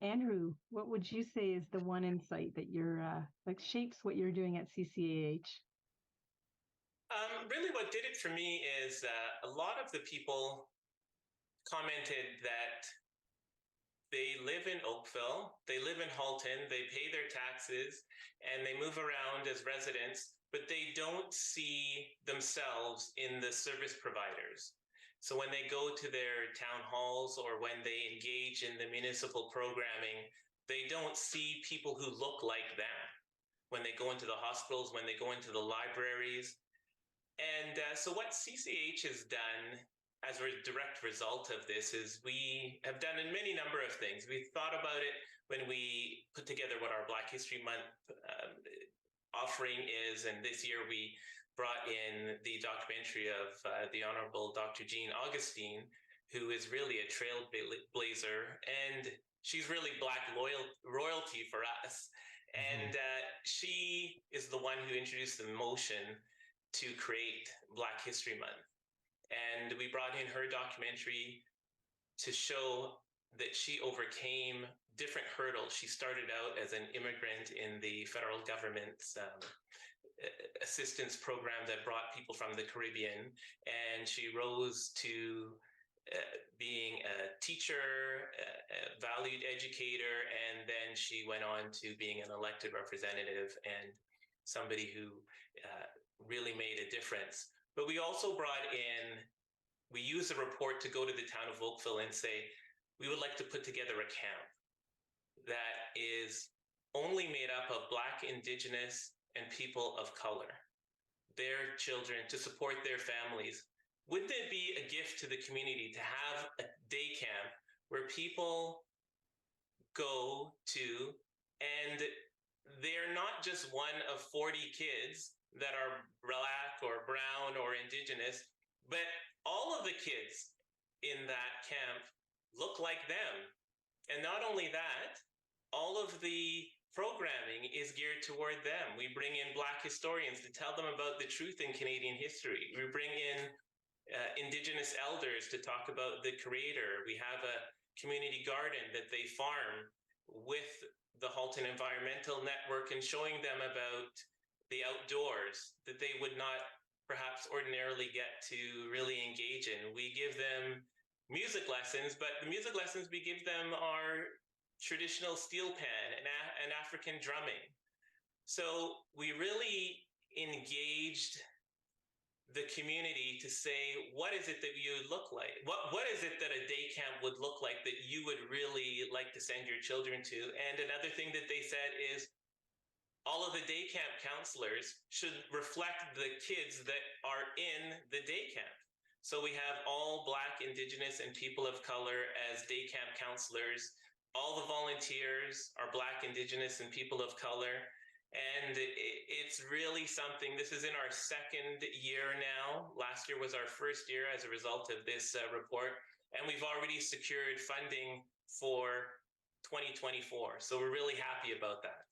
Andrew, what would you say is the one insight that you're like shapes what you're doing at CCAH? Really, what did it for me is a lot of the people commented that they live in Oakville, they live in Halton, they pay their taxes, and they move around as residents, but they don't see themselves in the service providers. So when they go to their town halls or when they engage in the municipal programming, they don't see people who look like them. When they go into the hospitals, when they go into the libraries. And so what CCH has done as a direct result of this is we have done a many number of things. We thought about it when we put together what our Black History Month offering is, and this year we brought in the documentary of the Honorable Dr. Jean Augustine, who is really a trailblazer, and she's really Black royalty for us. And she is the one who introduced the motion to create Black History Month. And we brought in her documentary to show that she overcame different hurdles. She started out as an immigrant in the federal government's assistance program that brought people from the Caribbean, and she rose to being a teacher, a valued educator, and then she went on to being an elected representative and somebody who really made a difference. But we also brought in, we used a report to go to the town of Oakville and say, we would like to put together a camp that is only made up of Black, Indigenous, and people of color, their children, to support their families. Wouldn't it be a gift to the community to have a day camp where people go to and they're not just one of 40 kids that are Black or brown or Indigenous, but all of the kids in that camp look like them. And not only that, all of the programming is geared toward them. We bring in Black historians to tell them about the truth in Canadian history. We bring in Indigenous elders to talk about the Creator. We have a community garden that they farm with the Halton Environmental Network and showing them about the outdoors that they would not perhaps ordinarily get to really engage in. We give them music lessons, but the music lessons we give them are traditional steel pan and African drumming. So we really engaged the community to say, what is it that you would look like? What is it that a day camp would look like that you would really like to send your children to? And another thing that they said is, all of the day camp counselors should reflect the kids that are in the day camp. So we have all Black, Indigenous, and people of color as day camp counselors. All the volunteers are Black, Indigenous, and people of color. And it's really something. This is in our second year now. Last year was our first year as a result of this report. And we've already secured funding for 2024. So we're really happy about that.